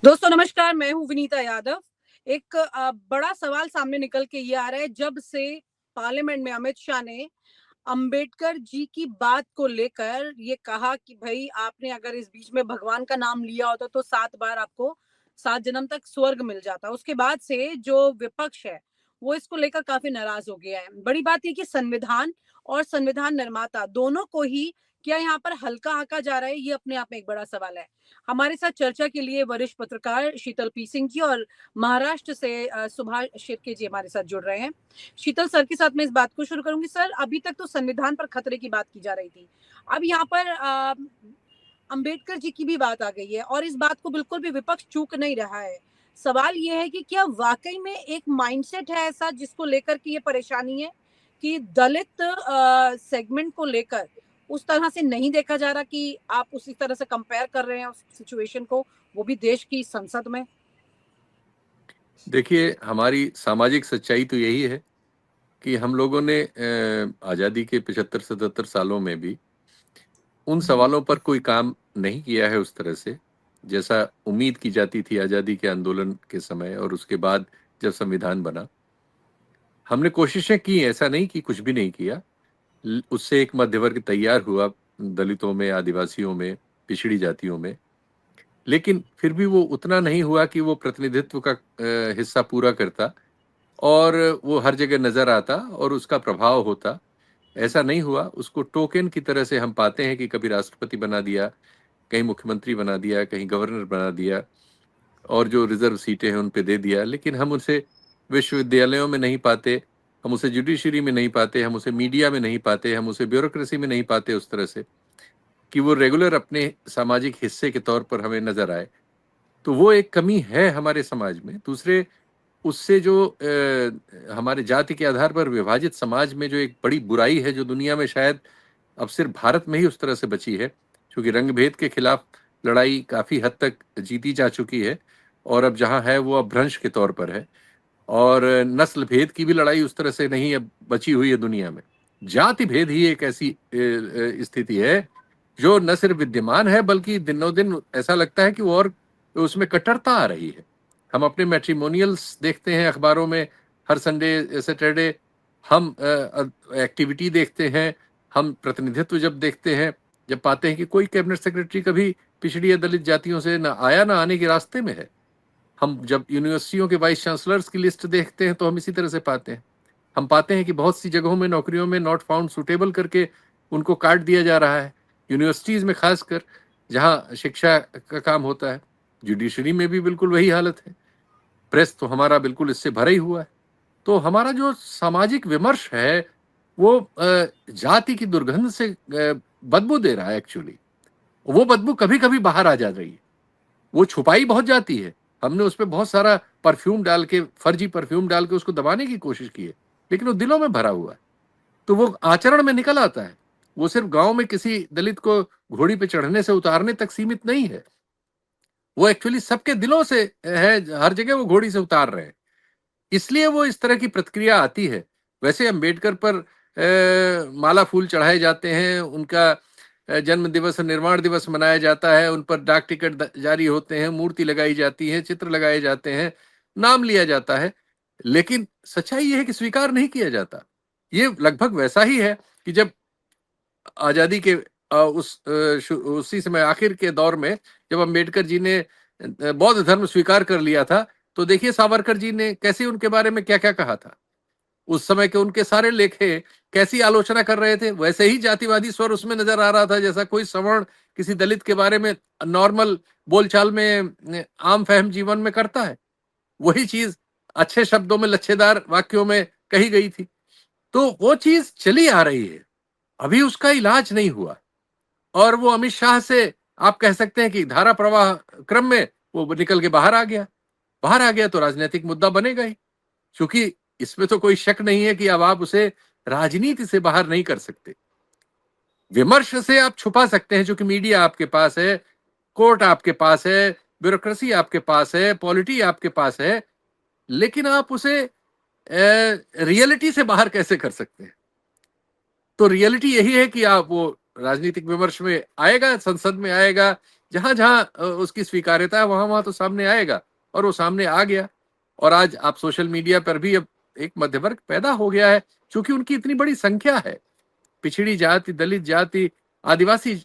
दोस्तों नमस्कार, मैं हूँ विनीता यादव। एक बड़ा सवाल सामने निकल के ये आ रहा है जब से पार्लियामेंट में अमित शाह ने अंबेडकर जी की बात को लेकर ये कहा कि भई आपने अगर इस बीच में भगवान का नाम लिया होता तो 7 बार आपको 7 जन्म तक स्वर्ग मिल जाता। उसके बाद से जो विपक्ष है, वो इसको लेकर काफ़ी नाराज़ हो गया है। बड़ी बात ये कि संविधान और संविधान निर्माता दोनों को ही क्या यहाँ पर हल्का आंका जा रहा है, ये अपने आप में एक बड़ा सवाल है। हमारे साथ चर्चा के लिए वरिष्ठ पत्रकार शीतल पी सिंह जी और महाराष्ट्र से सुभाष शेरके जी हमारे साथ जुड़ रहे हैं। शीतल सर के साथ मैं इस बात को शुरू करूंगी। सर, अभी तक तो संविधान पर खतरे की बात की जा रही थी। अब यहाँ पर अंबेडकर जी की भी बात आ गई है और इस बात को बिल्कुल भी विपक्ष चूक नहीं रहा है। सवाल ये है कि क्या वाकई में एक माइंडसेट है ऐसा जिसको लेकर के ये परेशानी है कि दलित सेगमेंट को लेकर उस तरह से नहीं देखा जा रहा कि आप उसी तरह से कंपेयर कर रहे हैं उस सिचुएशन को, वो भी देश की संसद में। देखिए, हमारी सामाजिक सच्चाई तो यही है कि हम लोगों ने आज़ादी के 75-77 सालों में भी उन सवालों पर कोई काम नहीं किया है उस तरह से, जैसा उम्मीद की जाती थी आज़ादी के आंदोलन के समय और उसके बाद जब संविधान बना। हमने कोशिशें की, ऐसा नहीं कि कुछ भी नहीं किया। उससे एक मध्य वर्ग तैयार हुआ दलितों में, आदिवासियों में, पिछड़ी जातियों में। लेकिन फिर भी वो उतना नहीं हुआ कि वो प्रतिनिधित्व का हिस्सा पूरा करता और वो हर जगह नज़र आता और उसका प्रभाव होता। ऐसा नहीं हुआ। उसको टोकन की तरह से हम पाते हैं कि कभी राष्ट्रपति बना दिया, कहीं मुख्यमंत्री बना दिया, कहीं गवर्नर बना दिया और जो रिज़र्व सीटें हैं उन पे दे दिया। लेकिन हम उसे विश्वविद्यालयों में नहीं पाते, हम उसे जुडिशरी में नहीं पाते, हम उसे मीडिया में नहीं पाते, हम उसे ब्यूरोक्रेसी में नहीं पाते उस तरह से कि वो रेगुलर अपने सामाजिक हिस्से के तौर पर हमें नज़र आए। तो वो एक कमी है हमारे समाज में। दूसरे, उससे जो हमारे जाति के आधार पर विभाजित समाज में जो एक बड़ी बुराई है, जो दुनिया में शायद अब सिर्फ भारत में ही उस तरह से बची है, क्योंकि रंग भेद के खिलाफ लड़ाई काफ़ी हद तक जीती जा चुकी है और अब जहाँ है वो अब भ्रंश के तौर पर है और नस्ल भेद की भी लड़ाई उस तरह से नहीं अब बची हुई है दुनिया में। जाति भेद ही एक ऐसी स्थिति है जो न सिर्फ विद्यमान है बल्कि दिनों-दिन ऐसा लगता है कि वो और उसमें कट्टरता आ रही है। हम अपने मैट्रिमोनियल्स देखते हैं अखबारों में हर संडे, सैटरडे। हम एक्टिविटी देखते हैं, हम प्रतिनिधित्व जब देखते हैं, जब पाते हैं कि कोई कैबिनेट सेक्रेटरी कभी पिछड़ी या दलित जातियों से ना आया, ना आने के रास्ते में है। हम जब यूनिवर्सिटियों के वाइस चांसलर्स की लिस्ट देखते हैं तो हम इसी तरह से पाते हैं। हम पाते हैं कि बहुत सी जगहों में नौकरियों में नॉट फाउंड सूटेबल करके उनको काट दिया जा रहा है। यूनिवर्सिटीज़ में खासकर जहाँ शिक्षा का काम होता है। जुडिशरी में भी बिल्कुल वही हालत है। प्रेस तो हमारा बिल्कुल इससे भरा ही हुआ है। तो हमारा जो सामाजिक विमर्श है वो जाति की दुर्गंध से बदबू दे रहा है एक्चुअली। वो बदबू कभी-कभी बाहर आ जा रही है। वो छुपाई बहुत जाती है। हमने उसपे बहुत सारा परफ्यूम डाल के, फर्जी परफ्यूम डाल के उसको दबाने की कोशिश की है, लेकिन वो दिलों में भरा हुआ है। तो वो आचरण में निकल आता है। वो सिर्फ गाँव में किसी दलित को घोड़ी पे चढ़ने से उतारने तक सीमित नहीं है। वो एक्चुअली सबके दिलों से है, हर जगह वो घोड़ी से उतार रहे हैं। इसलिए वो इस तरह की प्रतिक्रिया आती है। वैसे अम्बेडकर पर माला फूल चढ़ाए जाते हैं, उनका जन्म दिवस और निर्वाण दिवस मनाया जाता है, उन पर डाक टिकट जारी होते हैं, मूर्ति लगाई जाती है, चित्र लगाए जाते हैं, नाम लिया जाता है। लेकिन सच्चाई ये है कि स्वीकार नहीं किया जाता। ये लगभग वैसा ही है कि जब आज़ादी के उसी समय आखिर के दौर में जब अम्बेडकर जी ने बौद्ध धर्म स्वीकार कर लिया था, तो देखिए सावरकर जी ने कैसे उनके बारे में क्या-क्या कहा था। उस समय के उनके सारे लेखे कैसी आलोचना कर रहे थे, वैसे ही जातिवादी स्वर उसमें नज़र आ रहा था जैसा कोई सवर्ण किसी दलित के बारे में नॉर्मल बोलचाल में आम-फ़हम जीवन में करता है। वही चीज़ अच्छे शब्दों में लच्छेदार वाक्यों में कही गई थी। तो वो चीज़ चली आ रही है। अभी उसका इलाज नहीं हुआ और वो अमित शाह से आप कह सकते हैं कि धारा प्रवाह क्रम में वो निकल के बाहर आ गया। बाहर आ गया तो राजनीतिक मुद्दा बनेगा ही, क्योंकि इसमें तो कोई शक नहीं है कि अब आप उसे राजनीति से बाहर नहीं कर सकते। विमर्श से आप छुपा सकते हैं क्योंकि मीडिया आपके पास है, कोर्ट आपके पास है, ब्यूरोक्रेसी आपके पास है, पॉलिटी आपके पास है, लेकिन आप उसे रियलिटी से बाहर कैसे कर सकते हैं? तो रियलिटी यही है कि आप वो राजनीतिक विमर्श में आएगा, संसद में आएगा, जहां जहां उसकी स्वीकार्यता है वहां वहां तो सामने आएगा, और वो सामने आ गया। और आज आप सोशल मीडिया पर भी अब एक मध्य वर्ग पैदा हो गया है, क्योंकि उनकी इतनी बड़ी संख्या है। पिछड़ी जाति, दलित जाति, आदिवासी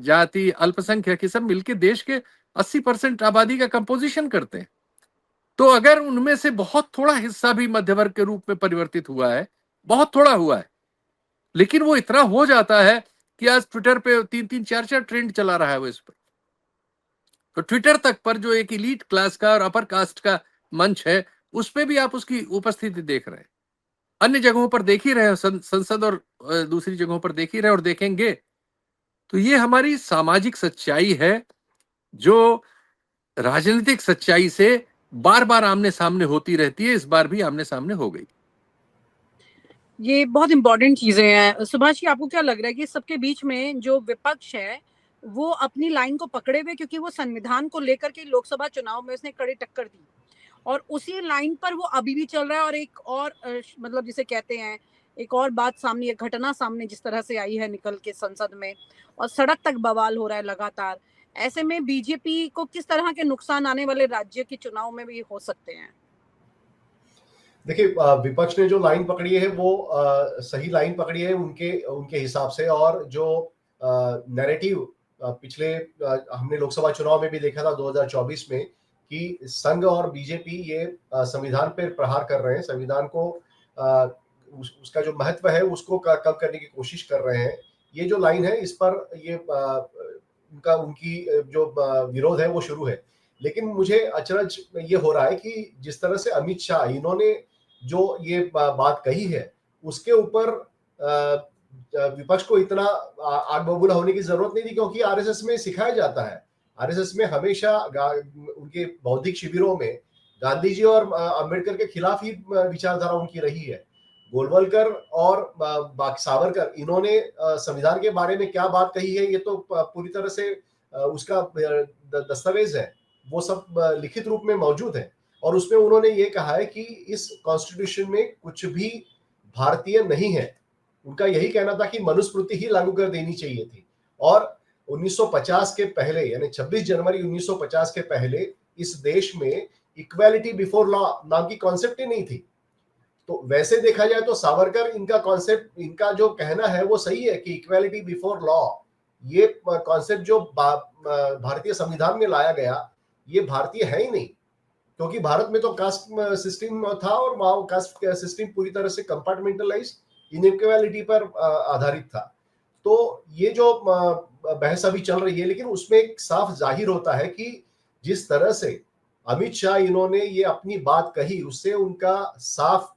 जाति, अल्पसंख्यक, ये सब मिलकर देश के 80% आबादी का कंपोजिशन करते हैं। तो अगर उनमें से बहुत थोड़ा हिस्सा भी मध्य वर्ग के रूप में परिवर्तित हुआ है, बहुत थोड़ा हुआ है, लेकिन वो इतना हो जाता है कि आज ट्विटर पे 3-3, 4-4 ट्रेंड चला रहा है वो इस पर। तो ट्विटर तक पर जो एक इलीट क्लास का और अपर कास्ट का मंच है, उस पे भी आप उसकी उपस्थिति देख रहे हैं। अन्य जगहों पर देख ही रहे हो, संसद और दूसरी जगहों पर देख ही रहे और देखेंगे। तो ये हमारी सामाजिक सच्चाई है, जो राजनीतिक सच्चाई से बार बार आमने सामने होती रहती है। इस बार भी आमने सामने हो गई। ये बहुत इंपॉर्टेंट चीजें हैं। सुभाष जी, आपको क्या लग रहा है कि सबके बीच में जो विपक्ष है वो अपनी लाइन को पकड़े हुए, क्योंकि वो संविधान को लेकर के लोकसभा चुनाव में उसने कड़ी टक्कर दी और उसी लाइन पर वो अभी भी चल रहा है। और एक और मतलब जिसे कहते हैं, एक और बात सामने, एक घटना सामने जिस तरह से आई है निकल के संसद में, और सड़क तक बवाल हो रहा है लगातार। ऐसे में बीजेपी को किस तरह के नुकसान आने वाले राज्य के चुनाव में भी हो सकते हैं? देखिए, विपक्ष ने जो लाइन पकड़ी है वो सही लाइन पकड़ी है उनके उनके हिसाब से। और जो नैरेटिव पिछले हमने लोकसभा चुनाव में भी देखा था 2024 में, कि संघ और बीजेपी ये संविधान पर प्रहार कर रहे हैं, संविधान को उसका जो महत्व है उसको कम करने की कोशिश कर रहे हैं। ये जो लाइन है, इस पर ये उनकी जो विरोध है वो शुरू है। लेकिन मुझे अचरज ये हो रहा है कि जिस तरह से अमित शाह इन्होंने जो ये बात कही है, उसके ऊपर विपक्ष को इतना आग बबूला होने की जरूरत नहीं थी, क्योंकि आरएसएस में सिखाया जाता है। आरएसएस में हमेशा उनके बौद्धिक शिविरों में गांधी जी और अंबेडकर के खिलाफ ही विचारधारा उनकी रही है। गोलवलकर और सावरकर, इन्होंने संविधान के बारे में क्या बात कही है, ये तो पूरी तरह से उसका दस्तावेज है, वो सब लिखित रूप में मौजूद है। और उसमें उन्होंने ये कहा है कि इस कॉन्स्टिट्यूशन में कुछ भी भारतीय नहीं है। उनका यही कहना था कि मनुस्मृति ही लागू कर देनी चाहिए थी। और 1950 के पहले, यानी 26 जनवरी 1950 के पहले इस देश में इक्वालिटी बिफोर लॉ नाम की कॉन्सेप्ट ही नहीं थी। तो वैसे देखा जाए तो सावरकर, इनका कॉन्सेप्ट, इनका जो कहना है वो सही है कि इक्वालिटी बिफोर लॉ, ये कॉन्सेप्ट जो भारतीय संविधान में लाया गया, ये भारतीय है ही नहीं। क्योंकि भारत में तो कास्ट सिस्टम था और वहां कास्ट सिस्टम पूरी तरह से कंपार्टमेंटलाइज इनइक्वालिटी पर आधारित था। तो ये जो बहस अभी चल रही है, लेकिन उसमें एक साफ जाहिर होता है कि जिस तरह से अमित शाह इन्होंने ये अपनी बात कही, उससे उनका साफ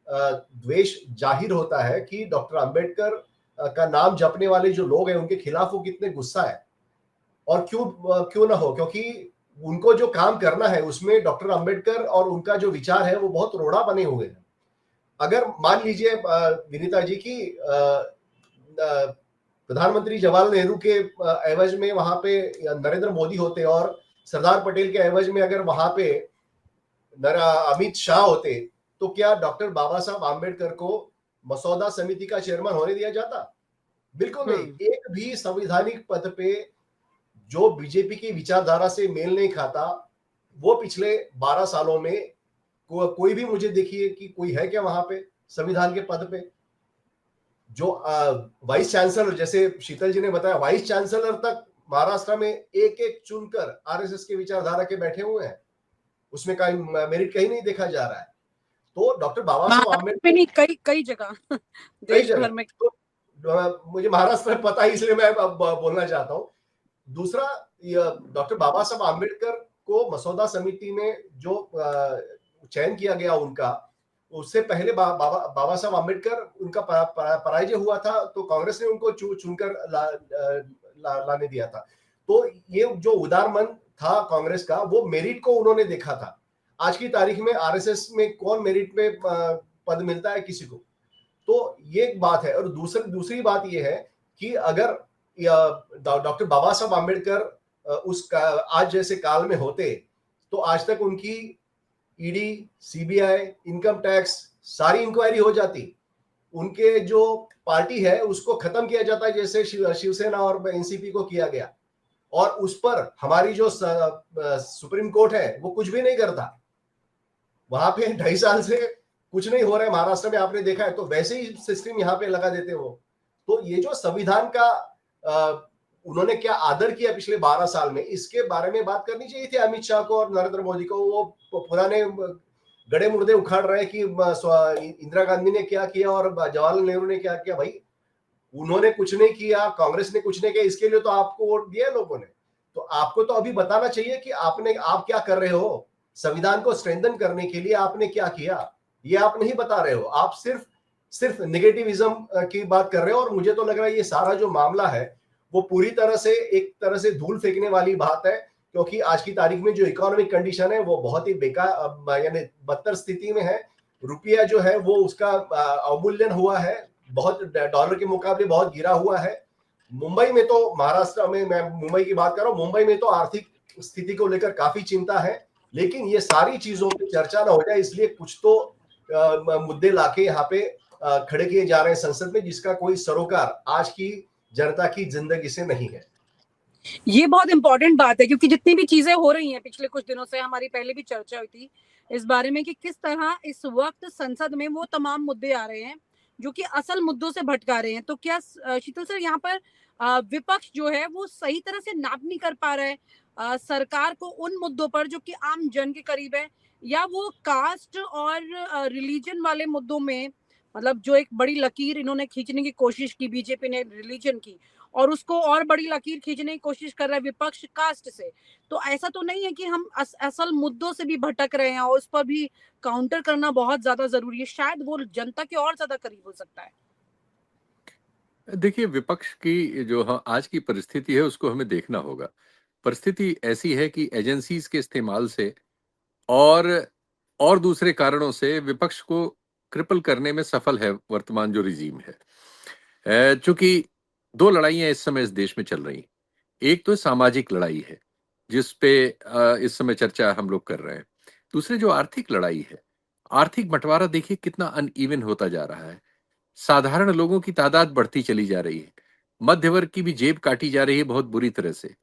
द्वेष जाहिर होता है कि डॉक्टर अंबेडकर का नाम जपने वाले जो लोग हैं उनके खिलाफ वो कितने गुस्सा है। और क्यों ना हो, क्योंकि उनको जो काम करना है उसमें डॉक्टर अंबेडकर और उनका जो विचार है वो बहुत रोड़ा बने हुए हैं। अगर मान लीजिए विनीता जी की प्रधानमंत्री जवाहरलाल नेहरू के एवज में वहां पे नरेंद्र मोदी होते और सरदार पटेल के एवज में अगर वहां पे अमित शाह होते, तो क्या डॉक्टर बाबा साहब आम्बेडकर को मसौदा समिति का चेयरमैन होने दिया जाता? बिल्कुल नहीं। एक भी संवैधानिक पद पे जो बीजेपी की विचारधारा से मेल नहीं खाता, वो पिछले 12 सालों में कोई भी मुझे देखिए कि कोई है क्या वहां पे संविधान के पद पे। जो वाइस चांसलर, जैसे शीतल जी ने बताया, वाइस चांसलर तक महाराष्ट्र में एक एक चुनकर आरएसएस के विचारधारा के बैठे हुए हैं, उसमें कहीं मेरिट कहीं नहीं देखा जा रहा है। तो डॉक्टर बाबा साहब आम्बेडकर कई जगह देश भर में, तो मुझे महाराष्ट्र में पता है इसलिए मैं अब बोलना चाहता हूँ। दूसरा, डॉक्टर बाबा साहब आम्बेडकर को मसौदा समिति में जो चयन किया गया उनका, उससे पहले बाबा साहब आम्बेडकर, उनका पराजय हुआ था तो कांग्रेस ने उनको चुनकर लाने दिया था। तो ये जो उदार मन था कांग्रेस का, वो मेरिट को उन्होंने देखा था। आज की तारीख में आरएसएस में कौन मेरिट में पद मिलता है किसी को? तो ये एक बात है। और दूसरी बात ये है कि अगर डॉक्टर बाबा साहब आम्बेडकर आज जैसे काल में होते, तो आज तक उनकी ईडी, सीबीआई, इनकम टैक्स सारी इंक्वायरी हो जाती। उनके जो पार्टी है उसको खत्म किया जाता है, जैसे शिवसेना और एनसीपी को किया गया, और उस पर हमारी जो सुप्रीम कोर्ट है वो कुछ भी नहीं करता। वहां पे 2.5 साल से कुछ नहीं हो रहा है महाराष्ट्र में, आपने देखा है, तो वैसे ही सिस्टम यहाँ पे लगा देते वो। तो ये जो संविधान का उन्होंने क्या आदर किया पिछले 12 साल में, इसके बारे में बात करनी चाहिए थी अमित शाह को और नरेंद्र मोदी को। वो पुराने गड़े मुर्दे उखाड़ रहे हैं कि इंदिरा गांधी ने क्या किया और जवाहरलाल नेहरू ने क्या किया। भाई उन्होंने कुछ नहीं किया, कांग्रेस ने कुछ नहीं किया, इसके लिए तो आपको वोट दिया लोगों ने। तो आपको तो अभी बताना चाहिए कि आप क्या कर रहे हो, संविधान को स्ट्रेंथन करने के लिए आपने क्या किया, ये आप नहीं बता रहे हो। आप सिर्फ नेगेटिविज्म की बात कर रहे हो। और मुझे तो लग रहा है ये सारा जो मामला है वो पूरी तरह से एक तरह से धूल फेंकने वाली बात है, क्योंकि आज की तारीख में जो इकोनॉमिक कंडीशन है वो बहुत ही बेकार यानी बदतर स्थिति में है। रुपया जो है वो उसका अवमूल्यन हुआ है, बहुत डॉलर के मुकाबले बहुत गिरा हुआ है। मुंबई में तो, महाराष्ट्र में, मैं मुंबई की बात कर रहा हूँ, मुंबई में तो आर्थिक स्थिति को लेकर काफी चिंता है। लेकिन ये सारी चीजों पे चर्चा ना हो जाए, इसलिए कुछ तो मुद्दे लाके यहाँ पे खड़े किए जा रहे हैं संसद में, जिसका कोई सरोकार आज की जनता की जिंदगी से नहीं है। ये बहुत इंपॉर्टेंट बात है, क्योंकि जितनी भी चीजें हो रही हैं पिछले कुछ दिनों से, हमारी पहले भी चर्चा हुई थी इस बारे में कि किस तरह इस वक्त संसद में वो तमाम मुद्दे आ रहे हैं जो कि असल मुद्दों से भटका रहे हैं। तो क्या शीतल सर, यहाँ पर विपक्ष जो है वो सही तरह से नाप नहीं कर पा रहा है सरकार को उन मुद्दों पर जो कि आम जन के करीब है, या वो कास्ट और रिलीजन वाले मुद्दों में, मतलब जो एक बड़ी लकीर इन्होंने खींचने की कोशिश की बीजेपी ने रिलीजन की, और उसको और बड़ी लकीर खींचने की कोशिश कर रहा है विपक्ष कास्ट से। तो ऐसा तो नहीं है कि हम असल मुद्दों से भी भटक रहे हैं, और उस पर भी काउंटर करना बहुत ज्यादा जरूरी है। शायद वो जनता के और ज्यादा करीब हो सकता है। देखिए, विपक्ष की जो आज की परिस्थिति है उसको हमें देखना होगा। परिस्थिति ऐसी है कि एजेंसीज के इस्तेमाल से और दूसरे कारणों से विपक्ष को क्रिपल करने में सफल है वर्तमान जो रिजीम है। चूंकि दो लड़ाइयां इस समय इस देश में चल रही। एक तो सामाजिक लड़ाई है जिस पे इस समय चर्चा हम लोग कर रहे हैं। दूसरी जो आर्थिक लड़ाई है, आर्थिक बंटवारा देखिए कितना अनइवन होता जा रहा है। साधारण लोगों की तादाद बढ़ती चली जा रही है, मध्य वर्ग की भी जेब काटी जा रही है बहुत बुरी तरह से।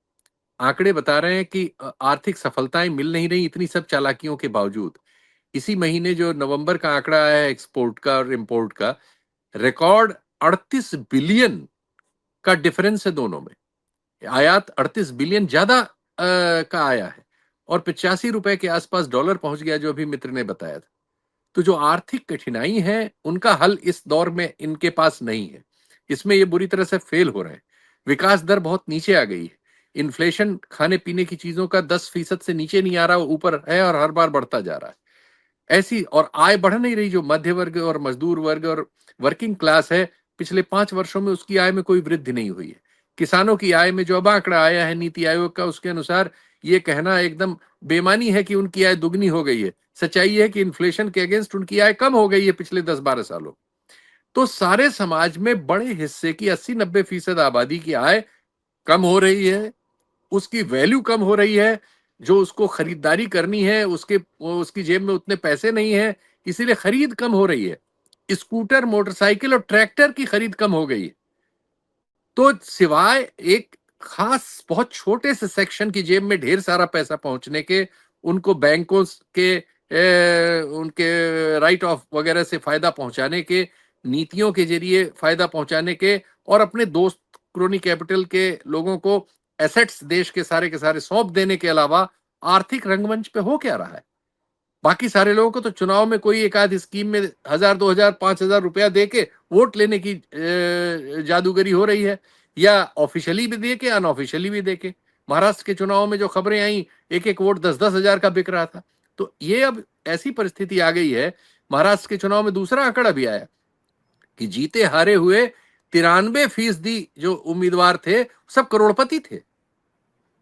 आंकड़े बता रहे हैं कि आर्थिक सफलताएं मिल नहीं रही इतनी सब चालाकियों के बावजूद। इसी महीने जो नवंबर का आंकड़ा आया है एक्सपोर्ट का और इंपोर्ट का, रिकॉर्ड 38 बिलियन का डिफरेंस है दोनों में। आयात 38 बिलियन ज्यादा का आया है, और 85 रुपए के आसपास डॉलर पहुंच गया, जो अभी मित्र ने बताया था। तो जो आर्थिक कठिनाई है उनका हल इस दौर में इनके पास नहीं है, इसमें ये बुरी तरह से फेल हो रहे हैं। विकास दर बहुत नीचे आ गई है, इन्फ्लेशन खाने पीने की चीजों का 10% से नीचे नहीं आ रहा, ऊपर है और हर बार बढ़ता जा रहा है। ऐसी और आय बढ़ नहीं रही। जो मध्य वर्ग और मजदूर वर्ग और वर्किंग क्लास है, पिछले 5 वर्षों में उसकी आय में कोई वृद्धि नहीं हुई है। किसानों की आय में जो अब आंकड़ा आया है नीति आयोग का, उसके अनुसार ये कहना एकदम बेमानी है कि उनकी आय दुगनी हो गई है। सच्चाई है कि इन्फ्लेशन के अगेंस्ट उनकी आय कम हो गई है पिछले 10-12 सालों। तो सारे समाज में बड़े हिस्से की 80-90% आबादी की आय कम हो रही है, उसकी वैल्यू कम हो रही है। जो उसको खरीदारी करनी है उसकी जेब में उतने पैसे नहीं है, इसीलिए खरीद कम हो रही है। स्कूटर, मोटरसाइकिल और ट्रैक्टर की खरीद कम हो गई है। तो सिवाय एक खास बहुत छोटे से सेक्शन की जेब में ढेर सारा पैसा पहुंचने के, उनको बैंकों के उनके राइट ऑफ वगैरह से फायदा पहुंचाने के, नीतियों के जरिए फायदा पहुंचाने के, और अपने दोस्त क्रोनी कैपिटल के लोगों को एसेट्स देश के सारे सौंप देने के अलावा आर्थिक रंगमंच पे हो क्या रहा है? बाकी सारे लोगों को तो चुनाव में कोई एक आध स्कीम में 1000, 2000, 5000 रुपया दे के वोट लेने की जादूगरी हो रही है, या ऑफिशियली भी दे के अनऑफिशियली भी दे के। महाराष्ट्र के चुनाव में जो खबरें आई, एक एक वोट 10-10 हजार का बिक रहा था। तो ये अब ऐसी परिस्थिति आ गई है। महाराष्ट्र के चुनाव में दूसरा आंकड़ा भी आया कि जीते हारे हुए 93% जो उम्मीदवार थे सब करोड़पति थे।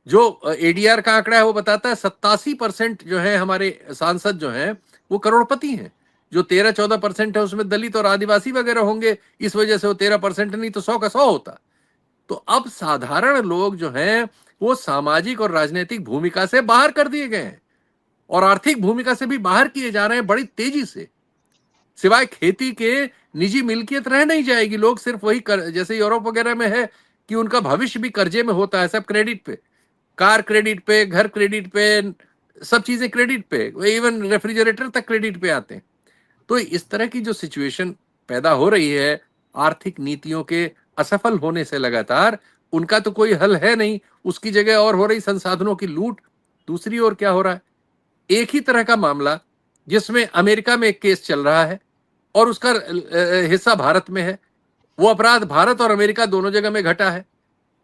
जो एडीआर का आंकड़ा है वो बताता है 87% जो है हमारे सांसद जो हैं वो करोड़पति हैं। जो 13-14% है उसमें दलित और आदिवासी वगैरह होंगे, इस वजह से वो 13% नहीं तो 100 का 100 होता। तो अब साधारण लोग जो हैं वो सामाजिक और राजनीतिक भूमिका से बाहर कर दिए गए हैं, और आर्थिक भूमिका से भी बाहर किए जा रहे हैं बड़ी तेजी से। सिवाय खेती के निजी मिल्कियत रह नहीं जाएगी। लोग सिर्फ वही जैसे यूरोप वगैरह में है कि उनका भविष्य भी कर्जे में होता है, सब क्रेडिट पे, कार क्रेडिट पे, घर क्रेडिट पे, सब चीजें क्रेडिट पे, इवन रेफ्रिजरेटर तक क्रेडिट पे आते हैं। तो इस तरह की जो सिचुएशन पैदा हो रही है आर्थिक नीतियों के असफल होने से लगातार, उनका तो कोई हल है नहीं, उसकी जगह और हो रही संसाधनों की लूट। दूसरी ओर क्या हो रहा है, एक ही तरह का मामला जिसमें अमेरिका में एक केस चल रहा है और उसका हिस्सा भारत में है, वो अपराध भारत और अमेरिका दोनों जगह में घटा है।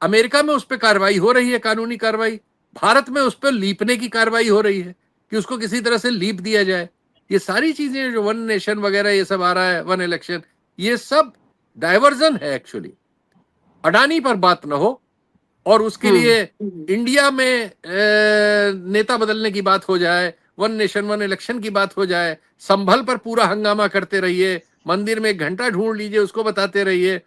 अमेरिका में उस पर कार्रवाई हो रही है, कानूनी कार्रवाई, भारत में उस पर लीपने की कार्रवाई हो रही है कि उसको किसी तरह से लीप दिया जाए। ये सारी चीजें जो वन नेशन वगैरह ये सब आ रहा है, वन इलेक्शन, ये सब डाइवर्जन है एक्चुअली। अडानी पर बात ना हो और उसके लिए इंडिया में नेता बदलने की बात हो जाए, वन नेशन वन इलेक्शन की बात हो जाए, संभल पर पूरा हंगामा करते रहिए, मंदिर में एक घंटा ढूंढ लीजिए उसको बताते रहिए,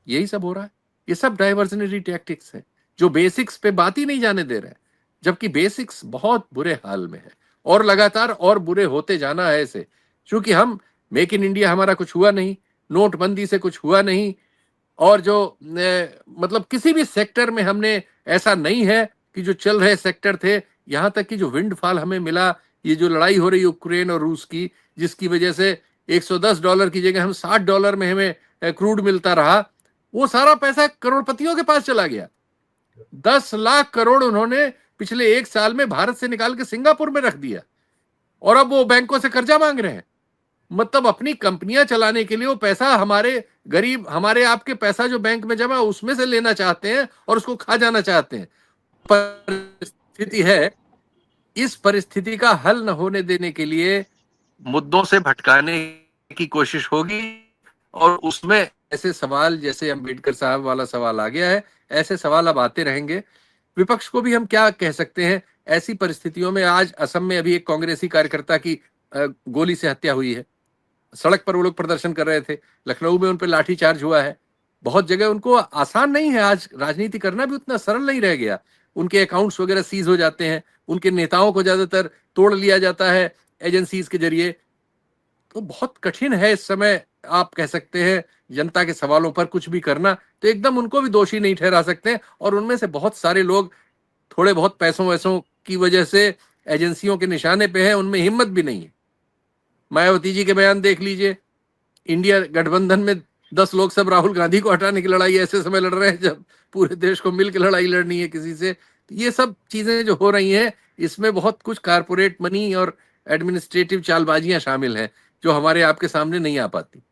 यही सब हो रहा है। ये सब डाइवर्जनरी टैक्टिक्स है जो बेसिक्स पे बात ही नहीं जाने दे रहा है, जबकि बेसिक्स बहुत बुरे हाल में है और लगातार और बुरे होते जाना है ऐसे। क्योंकि हम मेक इन इंडिया हमारा कुछ हुआ नहीं, नोटबंदी से कुछ हुआ नहीं, और जो मतलब किसी भी सेक्टर में हमने ऐसा नहीं है कि जो चल रहे सेक्टर थे, यहां तक कि जो विंडफॉल हमें मिला, ये जो लड़ाई हो रही यूक्रेन और रूस की, जिसकी वजह से $110 की जगह हम $60 में हमें क्रूड मिलता रहा, वो सारा पैसा करोड़पतियों के पास चला गया। 10 लाख करोड़ उन्होंने पिछले 1 साल में भारत से निकाल के सिंगापुर में रख दिया और अब वो बैंकों से कर्जा मांग रहे हैं। मतलब अपनी कंपनियां चलाने के लिए वो पैसा हमारे गरीब, हमारे आपके पैसा जो बैंक में जमा उसमें से लेना चाहते हैं और उसको खा जाना चाहते हैं। परिस्थिति है, इस परिस्थिति का हल न होने देने के लिए मुद्दों से भटकाने की कोशिश होगी और उसमें ऐसे सवाल जैसे अम्बेडकर साहब वाला सवाल आ गया है, ऐसे सवाल अब आते रहेंगे। विपक्ष को भी हम क्या कह सकते हैं ऐसी परिस्थितियों में। आज असम में अभी एक कांग्रेसी कार्यकर्ता की गोली से हत्या हुई है, सड़क पर वो लोग प्रदर्शन कर रहे थे, लखनऊ में उन पर लाठीचार्ज हुआ है। बहुत जगह उनको आसान नहीं है, आज राजनीति करना भी उतना सरल नहीं रह गया। उनके अकाउंट्स वगैरह सीज हो जाते हैं, उनके नेताओं को ज्यादातर तोड़ लिया जाता है एजेंसीज के जरिए। तो बहुत कठिन है इस समय, आप कह सकते हैं जनता के सवालों पर कुछ भी करना, तो एकदम उनको भी दोषी नहीं ठहरा सकते। और उनमें से बहुत सारे लोग थोड़े बहुत पैसों वैसों की वजह से एजेंसियों के निशाने पे हैं, उनमें हिम्मत भी नहीं है। मायावती जी के बयान देख लीजिए, इंडिया गठबंधन में 10 लोग सब राहुल गांधी को हटाने की लड़ाई ऐसे समय लड़ रहे हैं जब पूरे देश को मिलकर लड़ाई लड़नी है किसी से। ये सब चीजें जो हो रही हैं, इसमें बहुत कुछ कारपोरेट मनी और एडमिनिस्ट्रेटिव चालबाजियां शामिल हैं जो हमारे आपके सामने नहीं आ पाती।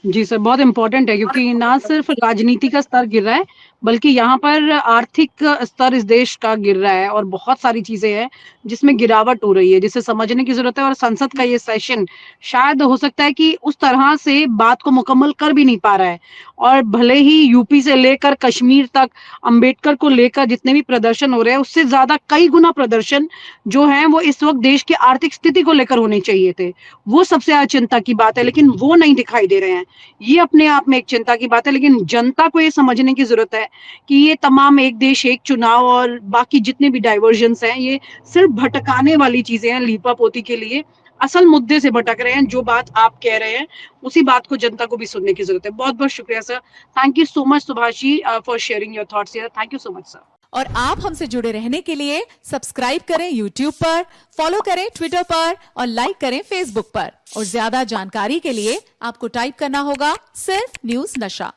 जी सर, बहुत इम्पोर्टेंट है क्योंकि ना सिर्फ राजनीति का स्तर गिर रहा है बल्कि यहाँ पर आर्थिक स्तर इस देश का गिर रहा है और बहुत सारी चीजें हैं जिसमें गिरावट हो रही है, जिसे समझने की जरूरत है। और संसद का ये सेशन शायद हो सकता है कि उस तरह से बात को मुकम्मल कर भी नहीं पा रहा है। और भले ही यूपी से लेकर कश्मीर तक अंबेडकर को लेकर जितने भी प्रदर्शन हो रहे हैं, उससे ज्यादा कई गुना प्रदर्शन जो है वो इस वक्त देश की आर्थिक स्थिति को लेकर होने चाहिए थे। वो सबसे ज्यादा चिंता की बात है, लेकिन वो नहीं दिखाई दे रहे हैं। ये अपने आप में एक चिंता की बात है, लेकिन जनता को ये समझने की जरूरत है कि ये तमाम एक देश एक चुनाव और बाकी जितने भी डाइवर्जन्स हैं, ये सिर्फ भटकाने वाली चीजें हैं लीपा पोती के लिए। असल मुद्दे से भटक रहे हैं। जो बात आप कह रहे हैं उसी बात को जनता को भी सुनने की जरूरत है। बहुत बहुत शुक्रिया sir, thank you so much Subhash ji for sharing your thoughts here. Thank you so much sir. और आप हमसे जुड़े रहने के लिए सब्सक्राइब करें YouTube पर, फॉलो करें Twitter पर और लाइक करें Facebook पर। और ज्यादा जानकारी के लिए आपको टाइप करना होगा सिर्फ न्यूज़ नशा।